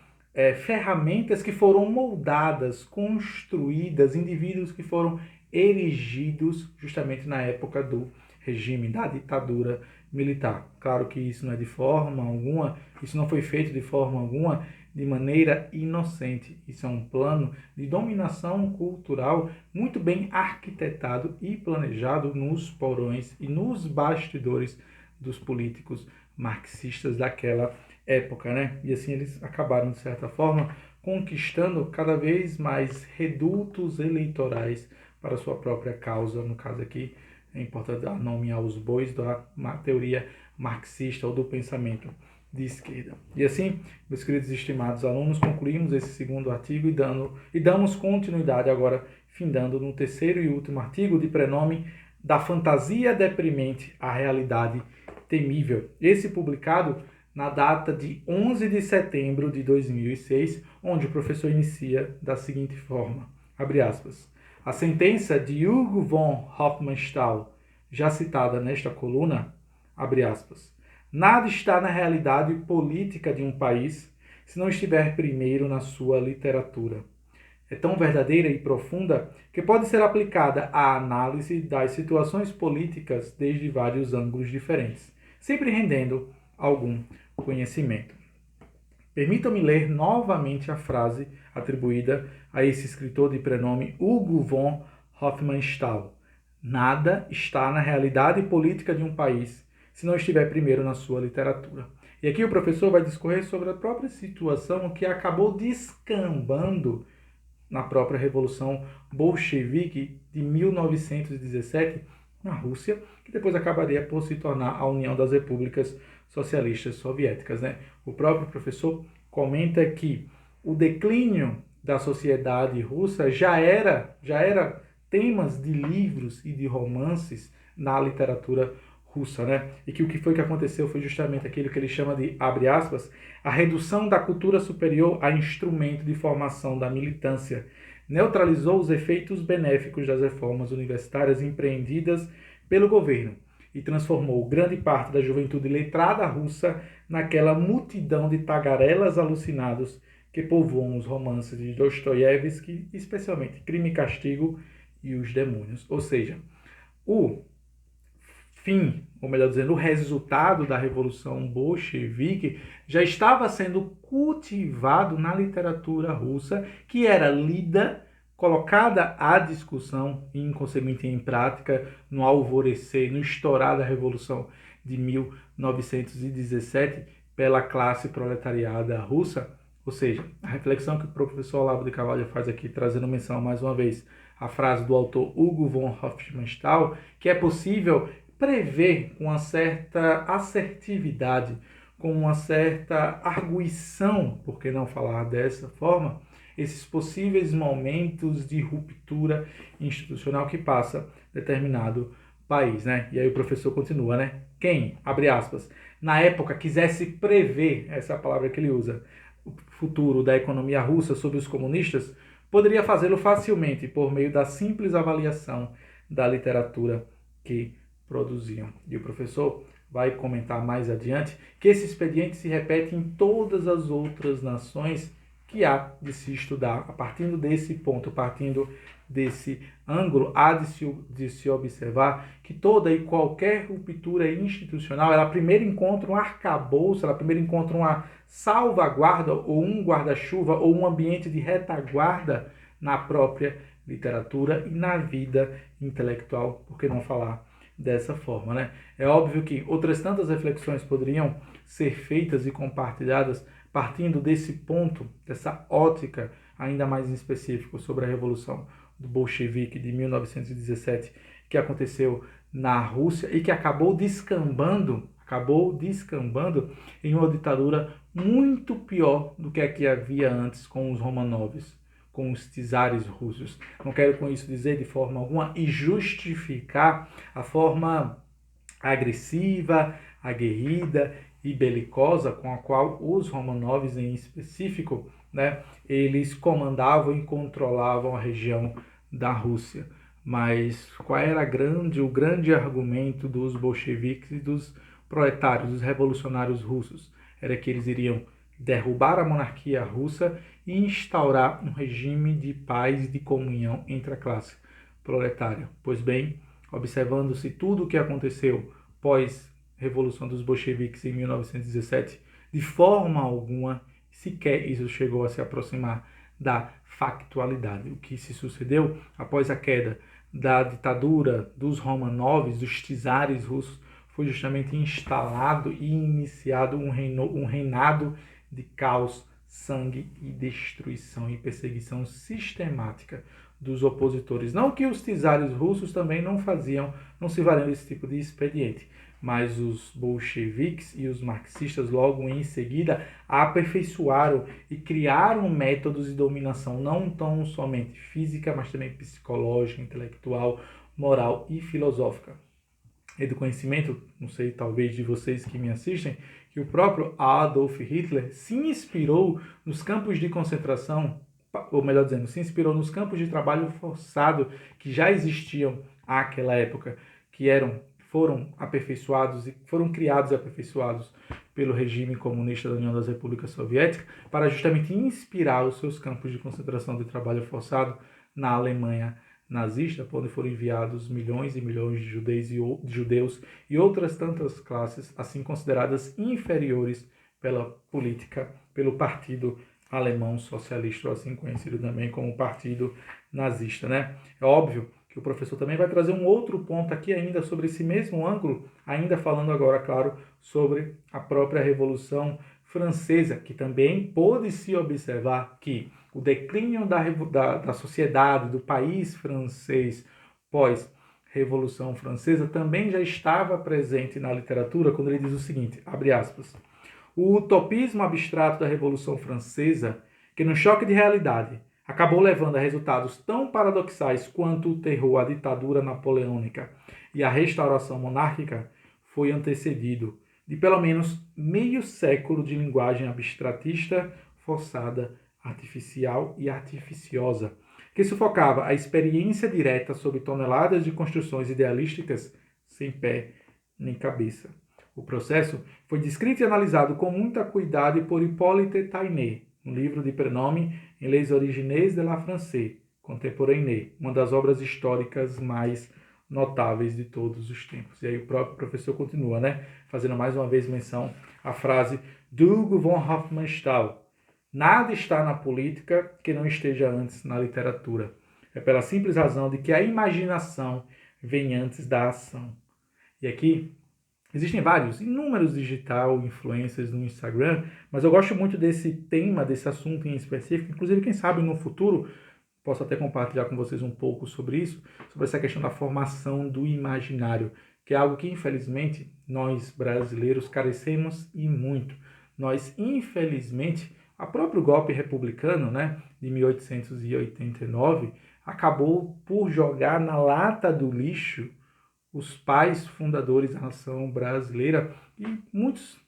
ferramentas que foram moldadas, construídas, indivíduos que foram erigidos justamente na época do regime, da ditadura militar. Claro que isso não é de forma alguma, isso não foi feito de forma alguma de maneira inocente. Isso é um plano de dominação cultural muito bem arquitetado e planejado nos porões e nos bastidores dos políticos marxistas daquela época, né? E assim eles acabaram, de certa forma, conquistando cada vez mais redutos eleitorais para sua própria causa. No caso aqui, é importante dar nome aos bois da teoria marxista ou do pensamento de esquerda. E assim, meus queridos e estimados alunos, concluímos esse segundo artigo e damos continuidade agora, findando no terceiro e último artigo de prenome da fantasia deprimente à realidade temível. Esse publicado na data de 11 de setembro de 2006, onde o professor inicia da seguinte forma, abre aspas, a sentença de Hugo von Hofmannsthal, já citada nesta coluna, abre aspas, nada está na realidade política de um país se não estiver primeiro na sua literatura. É tão verdadeira e profunda que pode ser aplicada à análise das situações políticas desde vários ângulos diferentes, sempre rendendo algum conhecimento. Permitam-me ler novamente a frase atribuída a esse escritor de prenome Hugo von Hofmannsthal. Nada está na realidade política de um país se não estiver primeiro na sua literatura. E aqui o professor vai discorrer sobre a própria situação que acabou descambando na própria Revolução Bolchevique de 1917 na Rússia, que depois acabaria por se tornar a União das Repúblicas Socialistas Soviéticas, né? O próprio professor comenta que o declínio da sociedade russa já era temas de livros e de romances na literatura russa, né? E que o que foi que aconteceu foi justamente aquilo que ele chama de, abre aspas, a redução da cultura superior a instrumento de formação da militância. Neutralizou os efeitos benéficos das reformas universitárias empreendidas pelo governo e transformou grande parte da juventude letrada russa naquela multidão de tagarelas alucinados que povoam os romances de Dostoiévski, especialmente Crime e Castigo e Os Demônios. Ou seja, o fim, ou melhor dizendo, o resultado da Revolução Bolchevique já estava sendo cultivado na literatura russa, que era lida, colocada à discussão e, consequentemente, em prática, no alvorecer, no estourar da Revolução de 1917 pela classe proletariada russa. Ou seja, a reflexão que o professor Olavo de Carvalho faz aqui, trazendo menção mais uma vez a frase do autor Hugo von Hofmannsthal, que é possível prever com uma certa assertividade, com uma certa arguição, por que não falar dessa forma, esses possíveis momentos de ruptura institucional que passa determinado país, né? E aí o professor continua, né? Quem, abre aspas, na época quisesse prever, essa é a palavra que ele usa, o futuro da economia russa sob os comunistas, poderia fazê-lo facilmente por meio da simples avaliação da literatura que produziam. E o professor vai comentar mais adiante que esse expediente se repete em todas as outras nações que há de se estudar. A partir desse ponto, partindo desse ângulo, há de se observar que toda e qualquer ruptura institucional, ela primeiro encontra um arcabouço, ela primeiro encontra uma salvaguarda ou um guarda-chuva ou um ambiente de retaguarda na própria literatura e na vida intelectual, por que não falar dessa forma, né? É óbvio que outras tantas reflexões poderiam ser feitas e compartilhadas partindo desse ponto, dessa ótica ainda mais em específico sobre a Revolução do Bolchevique de 1917, que aconteceu na Rússia e que acabou descambando em uma ditadura muito pior do que a que havia antes com os Romanovs, com os czares russos. Não quero com isso dizer de forma alguma e justificar a forma agressiva, aguerrida e belicosa com a qual os Romanovs em específico, né, eles comandavam e controlavam a região da Rússia. Mas qual era o grande argumento dos bolcheviques e dos proletários, dos revolucionários russos? Era que eles iriam derrubar a monarquia russa e instaurar um regime de paz e de comunhão entre a classe proletária. Pois bem, observando-se tudo o que aconteceu pós-revolução dos bolcheviques em 1917, de forma alguma, sequer isso chegou a se aproximar da factualidade. O que se sucedeu após a queda da ditadura dos Romanovs, dos czares russos, foi justamente instalado e iniciado um reinado de caos, sangue e destruição e perseguição sistemática dos opositores. Não que os czares russos também não se valiam desse tipo de expediente, mas os bolcheviques e os marxistas logo em seguida aperfeiçoaram e criaram métodos de dominação não tão somente física, mas também psicológica, intelectual, moral e filosófica. E do conhecimento, não sei, talvez de vocês que me assistem, que o próprio Adolf Hitler se inspirou nos campos de concentração, ou melhor dizendo, se inspirou nos campos de trabalho forçado que já existiam àquela época, que foram aperfeiçoados e foram criados e aperfeiçoados pelo regime comunista da União das Repúblicas Soviéticas para justamente inspirar os seus campos de concentração de trabalho forçado na Alemanha nazista, onde foram enviados milhões e milhões de judeus e outras tantas classes, assim consideradas inferiores pela política, pelo partido alemão socialista, ou assim conhecido também como partido nazista, né? É óbvio que o professor também vai trazer um outro ponto aqui ainda sobre esse mesmo ângulo, ainda falando agora, claro, sobre a própria Revolução Francesa, que também pôde se observar que o declínio da sociedade, do país francês pós-Revolução Francesa também já estava presente na literatura, quando ele diz o seguinte, abre aspas, o utopismo abstrato da Revolução Francesa, que no choque de realidade acabou levando a resultados tão paradoxais quanto o terror à ditadura napoleônica e à restauração monárquica, foi antecedido de pelo menos meio século de linguagem abstratista, forçada, artificial e artificiosa, que sufocava a experiência direta sobre toneladas de construções idealísticas sem pé nem cabeça. O processo foi descrito e analisado com muita cuidado por Hippolyte Taine, no livro de prenome em Les Origines de la France Contemporaine, uma das obras históricas mais notáveis de todos os tempos. E aí o próprio professor continua, né, fazendo mais uma vez menção à frase do Hugo von Hofmannsthal: nada está na política que não esteja antes na literatura. É pela simples razão de que a imaginação vem antes da ação. E aqui existem inúmeros influencers no Instagram, mas eu gosto muito desse tema, desse assunto em específico. Inclusive, quem sabe no futuro, posso até compartilhar com vocês um pouco sobre isso, sobre essa questão da formação do imaginário, que é algo que, infelizmente, nós brasileiros carecemos e muito. Nós, infelizmente, o próprio golpe republicano, né, de 1889, acabou por jogar na lata do lixo os pais fundadores da nação brasileira, e muitos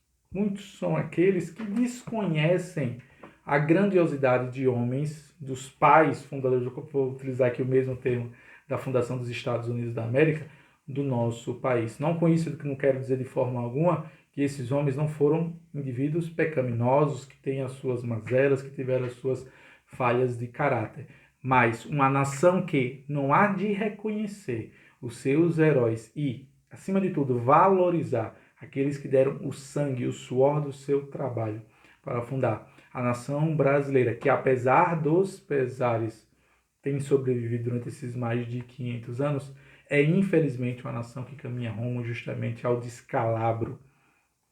são aqueles que desconhecem a grandiosidade de homens, dos pais fundadores, vou utilizar aqui o mesmo termo, da fundação dos Estados Unidos da América, do nosso país. Não com isso que não quero dizer de forma alguma que esses homens não foram indivíduos pecaminosos, que têm as suas mazelas, que tiveram as suas falhas de caráter. Mas uma nação que não há de reconhecer os seus heróis e, acima de tudo, valorizar aqueles que deram o sangue, o suor do seu trabalho para fundar a nação brasileira, que apesar dos pesares tem sobrevivido durante esses mais de 500 anos, é infelizmente uma nação que caminha rumo justamente ao descalabro,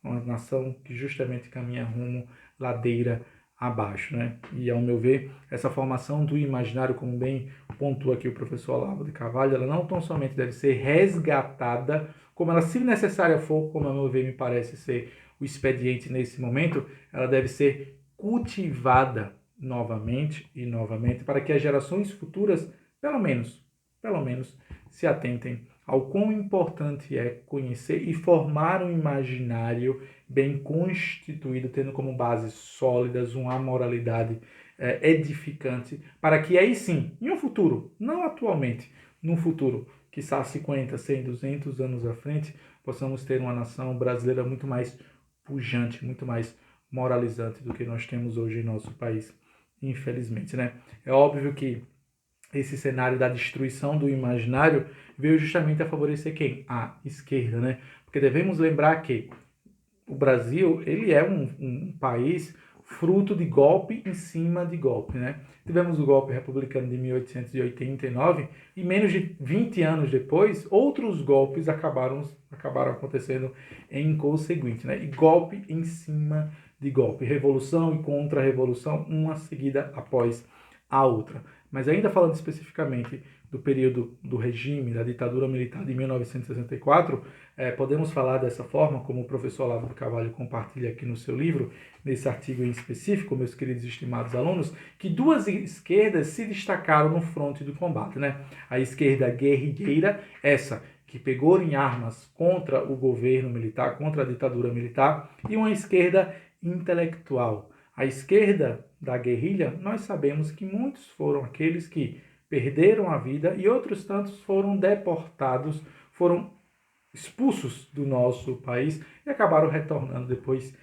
uma nação que justamente caminha rumo ladeira abaixo, né? E ao meu ver, essa formação do imaginário, como bem pontua aqui o professor Olavo de Carvalho, ela não tão somente deve ser resgatada, como ela, se necessária for, como ao meu ver me parece ser o expediente nesse momento, ela deve ser cultivada novamente e novamente para que as gerações futuras, pelo menos, se atentem ao quão importante é conhecer e formar um imaginário bem constituído, tendo como bases sólidas uma moralidade edificante, para que aí sim, em um futuro, não atualmente, num futuro, quiçá 50, 100, 200 anos à frente, possamos ter uma nação brasileira muito mais pujante, muito mais moralizante do que nós temos hoje em nosso país, infelizmente, né? É óbvio que esse cenário da destruição do imaginário veio justamente a favorecer quem? A esquerda, né? Porque devemos lembrar que o Brasil, ele é um país fruto de golpe em cima de golpe, né? Tivemos o golpe republicano de 1889 e menos de 20 anos depois, outros golpes acabaram acontecendo em consequente, né? E golpe em cima de golpe, revolução e contra-revolução, uma seguida após a outra. Mas ainda falando especificamente do período do regime, da ditadura militar de 1964, podemos falar dessa forma, como o professor Olavo de Carvalho compartilha aqui no seu livro, nesse artigo em específico, meus queridos e estimados alunos, que duas esquerdas se destacaram no fronte do combate, né? A esquerda guerrilheira, essa que pegou em armas contra o governo militar, contra a ditadura militar, e uma esquerda intelectual. A esquerda da guerrilha, nós sabemos que muitos foram aqueles que perderam a vida e outros tantos foram deportados, foram expulsos do nosso país e acabaram retornando depois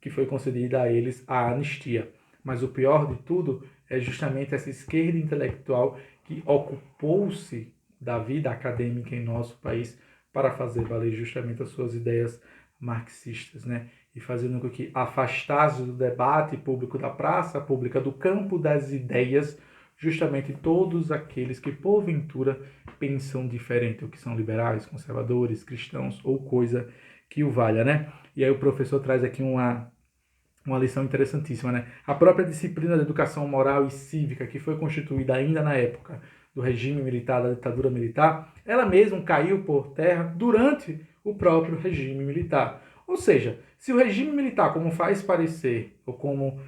que foi concedida a eles a anistia. Mas o pior de tudo é justamente essa esquerda intelectual que ocupou-se da vida acadêmica em nosso país para fazer valer justamente as suas ideias marxistas, né? E fazendo com que afastasse do debate público, da praça pública, do campo das ideias, justamente todos aqueles que porventura pensam diferente, ou que são liberais, conservadores, cristãos ou coisa que o valha, né? E aí o professor traz aqui uma lição interessantíssima, né? A própria disciplina de educação moral e cívica, que foi constituída ainda na época do regime militar, da ditadura militar, ela mesma caiu por terra durante o próprio regime militar. Ou seja, se o regime militar, como faz parecer, ou como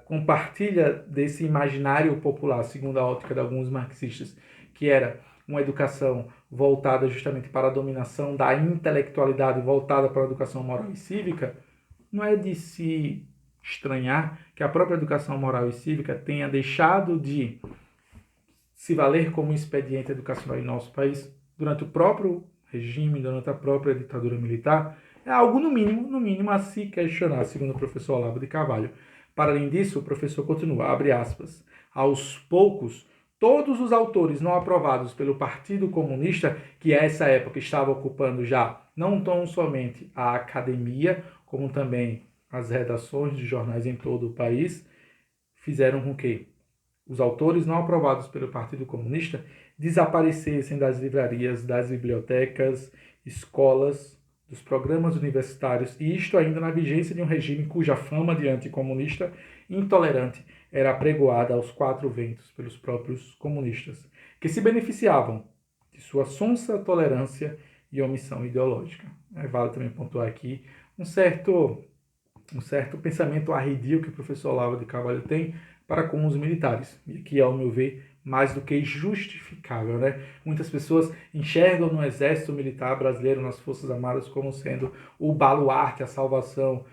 compartilha desse imaginário popular, segundo a ótica de alguns marxistas, que era uma educação voltada justamente para a dominação da intelectualidade, voltada para a educação moral e cívica, não é de se estranhar que a própria educação moral e cívica tenha deixado de se valer como expediente educacional em nosso país durante o próprio regime, durante a própria ditadura militar. É algo, no mínimo, a se questionar, segundo o professor Olavo de Carvalho. Para além disso, o professor continua, abre aspas, aos poucos, todos os autores não aprovados pelo Partido Comunista, que a essa época estava ocupando já não tão somente a academia, como também as redações de jornais em todo o país, fizeram com que os autores não aprovados pelo Partido Comunista desaparecessem das livrarias, das bibliotecas, escolas, dos programas universitários, e isto ainda na vigência de um regime cuja fama de anticomunista intolerante era apregoada aos quatro ventos pelos próprios comunistas, que se beneficiavam de sua sonsa tolerância e omissão ideológica. Vale também pontuar aqui um certo pensamento arredio que o professor Olavo de Carvalho tem para com os militares, e que, ao meu ver, mais do que justificável, né? Muitas pessoas enxergam no exército militar brasileiro, nas Forças Armadas, como sendo o baluarte, a salvação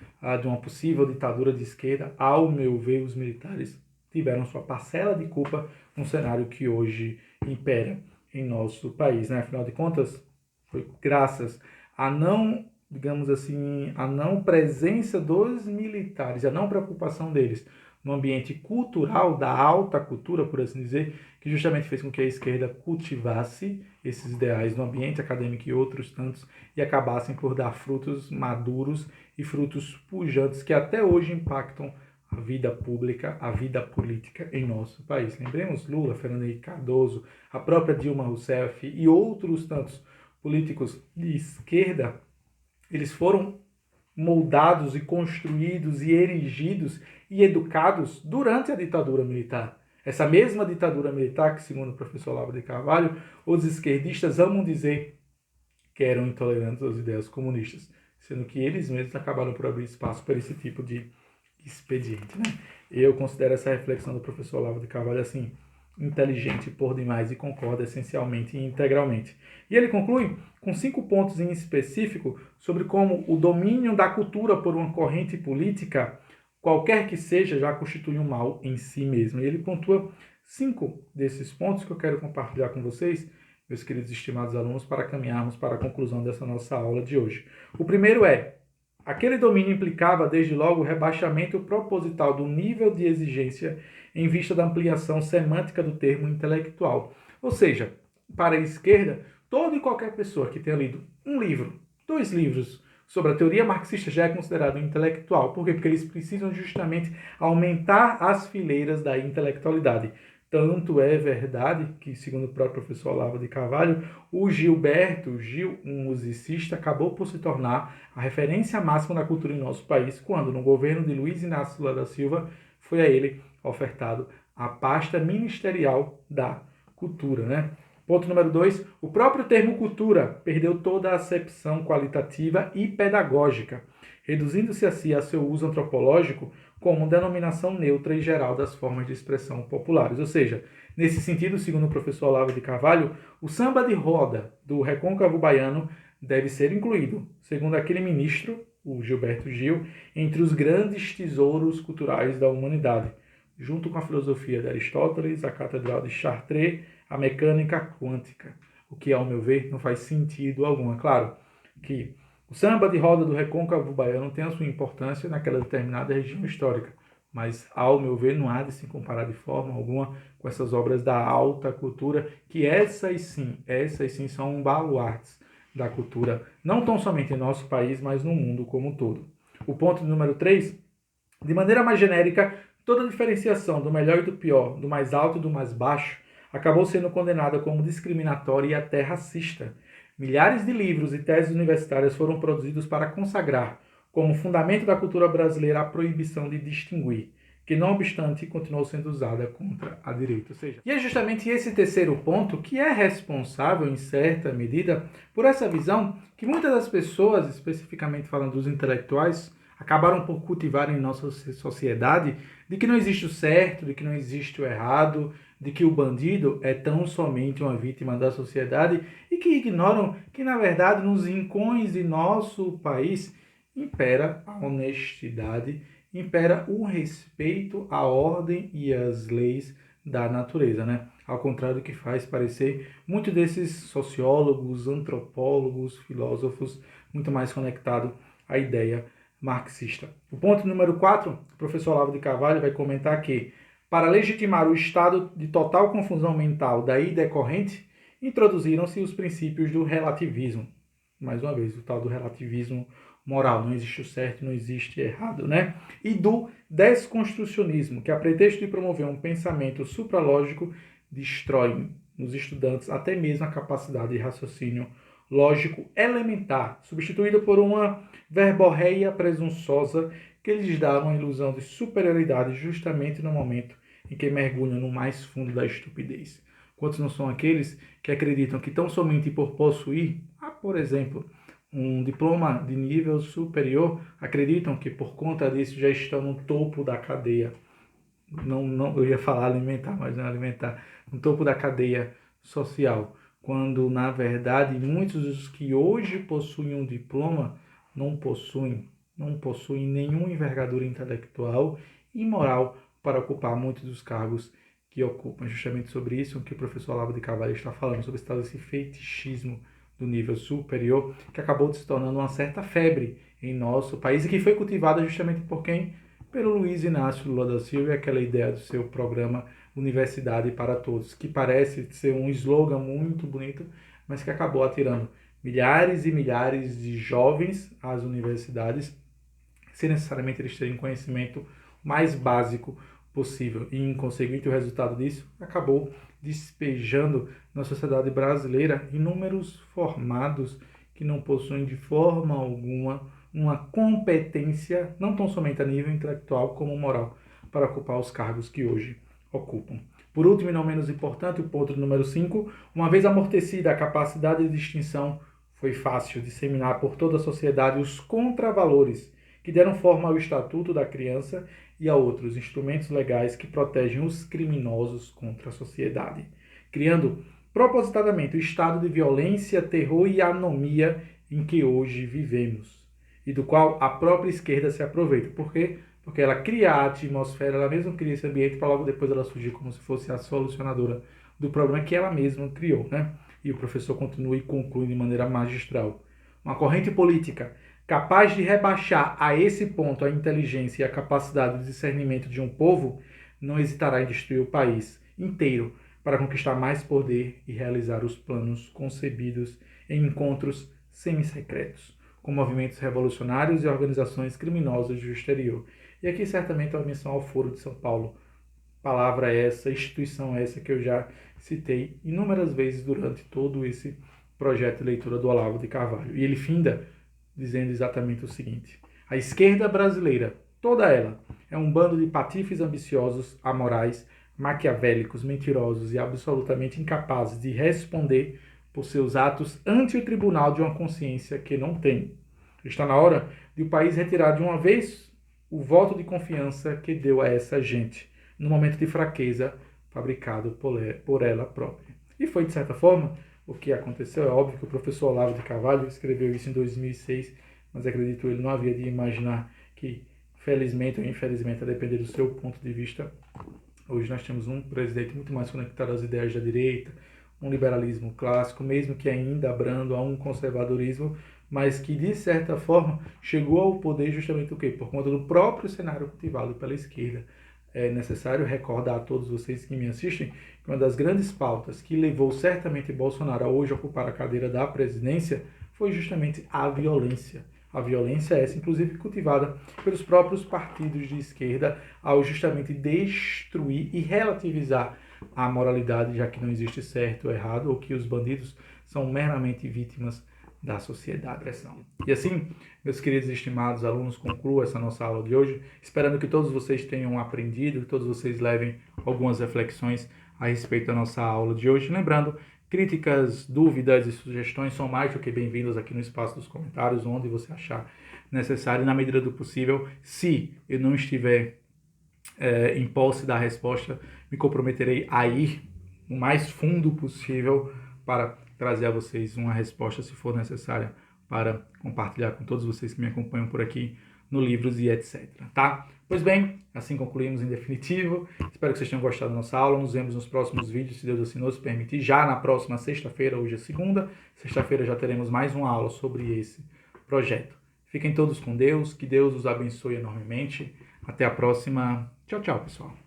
de uma possível ditadura de esquerda. Ao meu ver, os militares tiveram sua parcela de culpa no cenário que hoje impera em nosso país, né? Afinal de contas, foi graças a não digamos assim, a não presença dos militares, a não preocupação deles no ambiente cultural, da alta cultura, por assim dizer, que justamente fez com que a esquerda cultivasse esses ideais no ambiente acadêmico e outros tantos, e acabassem por dar frutos maduros e frutos pujantes que até hoje impactam a vida pública, a vida política em nosso país. Lembremos Lula, Fernando Henrique Cardoso, a própria Dilma Rousseff e outros tantos políticos de esquerda, eles foram moldados e construídos e erigidos e educados durante a ditadura militar. Essa mesma ditadura militar que, segundo o professor Olavo de Carvalho, os esquerdistas amam dizer que eram intolerantes às ideias comunistas, sendo que eles mesmos acabaram por abrir espaço para esse tipo de expediente. Né? Eu considero essa reflexão do professor Olavo de Carvalho assim, inteligente por demais e concorda essencialmente e integralmente. E ele conclui com 5 pontos em específico sobre como o domínio da cultura por uma corrente política, qualquer que seja, já constitui um mal em si mesmo. E ele pontua 5 desses pontos que eu quero compartilhar com vocês, meus queridos e estimados alunos, para caminharmos para a conclusão dessa nossa aula de hoje. O primeiro é: aquele domínio implicava, desde logo, o rebaixamento proposital do nível de exigência em vista da ampliação semântica do termo intelectual. Ou seja, para a esquerda, toda e qualquer pessoa que tenha lido um livro, 2 livros sobre a teoria marxista já é considerado intelectual. Por quê? Porque eles precisam justamente aumentar as fileiras da intelectualidade. Tanto é verdade que, segundo o próprio professor Olavo de Carvalho, o Gil, um musicista, acabou por se tornar a referência máxima da cultura em nosso país, quando, no governo de Luiz Inácio Lula da Silva, foi a ele ofertado a pasta ministerial da cultura. Né? Ponto número 2, o próprio termo cultura perdeu toda a acepção qualitativa e pedagógica, reduzindo-se assim a seu uso antropológico como denominação neutra e geral das formas de expressão populares. Ou seja, nesse sentido, segundo o professor Olavo de Carvalho, o samba de roda do recôncavo baiano deve ser incluído, segundo aquele ministro, o Gilberto Gil, entre os grandes tesouros culturais da humanidade, junto com a filosofia de Aristóteles, a catedral de Chartres, a mecânica quântica, o que, ao meu ver, não faz sentido algum. É claro que o samba de roda do recôncavo baiano tem a sua importância naquela determinada região histórica, mas, ao meu ver, não há de se comparar de forma alguma com essas obras da alta cultura, que essas sim são baluartes da cultura, não tão somente em nosso país, mas no mundo como um todo. O ponto número 3, de maneira mais genérica, toda diferenciação do melhor e do pior, do mais alto e do mais baixo, acabou sendo condenada como discriminatória e até racista. Milhares de livros e teses universitárias foram produzidos para consagrar, como fundamento da cultura brasileira, a proibição de distinguir, que não obstante continuou sendo usada contra a direita. Ou seja, e é justamente esse terceiro ponto que é responsável, em certa medida, por essa visão que muitas das pessoas, especificamente falando dos intelectuais, acabaram por cultivar em nossa sociedade, de que não existe o certo, de que não existe o errado, de que o bandido é tão somente uma vítima da sociedade e que ignoram que, na verdade, nos rincões de nosso país impera a honestidade, impera o respeito à ordem e às leis da natureza, né? Ao contrário do que faz parecer muito desses sociólogos, antropólogos, filósofos, muito mais conectado à ideia marxista. O ponto número 4, o professor Olavo de Carvalho vai comentar que, para legitimar o estado de total confusão mental daí decorrente, introduziram-se os princípios do relativismo. Mais uma vez, o tal do relativismo moral, não existe o certo, não existe errado, né? E do desconstrucionismo, que a pretexto de promover um pensamento supralógico, destrói nos estudantes até mesmo a capacidade de raciocínio lógico elementar, substituída por uma verborreia presunçosa que lhes dá uma ilusão de superioridade justamente no momento em que mergulham no mais fundo da estupidez. Quantos não são aqueles que acreditam que tão somente por possuir, por exemplo, um diploma de nível superior, acreditam que por conta disso já estão no topo da cadeia. Não, eu ia falar alimentar, mas não é alimentar. No topo da cadeia social. Quando, na verdade, muitos dos que hoje possuem um diploma não possuem nenhuma envergadura intelectual e moral para ocupar muitos dos cargos que ocupam. Justamente sobre isso que o professor Olavo de Carvalho está falando, sobre esse fetichismo do nível superior, que acabou se tornando uma certa febre em nosso país e que foi cultivada justamente por quem? Pelo Luiz Inácio Lula da Silva e aquela ideia do seu programa Universidade para Todos, que parece ser um slogan muito bonito, mas que acabou atirando milhares e milhares de jovens às universidades, sem necessariamente eles terem conhecimento mais básico possível. E, em consequente, o resultado disso acabou despejando na sociedade brasileira inúmeros formados que não possuem de forma alguma uma competência, não tão somente a nível intelectual como moral, para ocupar os cargos que hoje ocupam. Por último e não menos importante, o ponto número 5, uma vez amortecida a capacidade de distinção, foi fácil disseminar por toda a sociedade os contravalores que deram forma ao Estatuto da Criança e a outros instrumentos legais que protegem os criminosos contra a sociedade, criando propositadamente o estado de violência, terror e anomia em que hoje vivemos, e do qual a própria esquerda se aproveita. Por quê? Porque ela cria a atmosfera, ela mesma cria esse ambiente para logo depois ela surgir como se fosse a solucionadora do problema que ela mesma criou, né? E o professor continua e conclui de maneira magistral. Uma corrente política capaz de rebaixar a esse ponto a inteligência e a capacidade de discernimento de um povo, não hesitará em destruir o país inteiro para conquistar mais poder e realizar os planos concebidos em encontros semi-secretos, com movimentos revolucionários e organizações criminosas do exterior. E aqui certamente a menção ao Foro de São Paulo. Palavra essa, instituição essa que eu já citei inúmeras vezes durante todo esse projeto de leitura do Olavo de Carvalho. E ele finda dizendo exatamente o seguinte: a esquerda brasileira, toda ela, é um bando de patifes ambiciosos, amorais, maquiavélicos, mentirosos e absolutamente incapazes de responder por seus atos ante o tribunal de uma consciência que não tem. Está na hora de o país retirar de uma vez o voto de confiança que deu a essa gente, no momento de fraqueza fabricado por ela própria. E foi, de certa forma, o que aconteceu. É óbvio que o professor Olavo de Carvalho escreveu isso em 2006, mas acredito ele não havia de imaginar que, felizmente ou infelizmente, a depender do seu ponto de vista, hoje nós temos um presidente muito mais conectado às ideias da direita, um liberalismo clássico, mesmo que ainda brando a um conservadorismo, mas que, de certa forma, chegou ao poder justamente o quê? Por conta do próprio cenário cultivado pela esquerda. É necessário recordar a todos vocês que me assistem que uma das grandes pautas que levou certamente Bolsonaro a hoje ocupar a cadeira da presidência foi justamente a violência. A violência essa, inclusive, cultivada pelos próprios partidos de esquerda ao justamente destruir e relativizar a moralidade, já que não existe certo ou errado, ou que os bandidos são meramente vítimas da sociedade. E assim, meus queridos e estimados alunos, concluo essa nossa aula de hoje, esperando que todos vocês tenham aprendido, que todos vocês levem algumas reflexões a respeito da nossa aula de hoje. Lembrando, críticas, dúvidas e sugestões são mais do que bem-vindas aqui no espaço dos comentários, onde você achar necessário, na medida do possível. Se eu não estiver em posse da resposta, me comprometerei a ir o mais fundo possível para trazer a vocês uma resposta, se for necessária, para compartilhar com todos vocês que me acompanham por aqui no Livros e etc. Tá? Pois bem, assim concluímos em definitivo. Espero que vocês tenham gostado da nossa aula. Nos vemos nos próximos vídeos, se Deus assim nos permitir. Já na próxima sexta-feira, hoje é segunda. Sexta-feira já teremos mais uma aula sobre esse projeto. Fiquem todos com Deus, que Deus os abençoe enormemente. Até a próxima. Tchau, tchau, pessoal.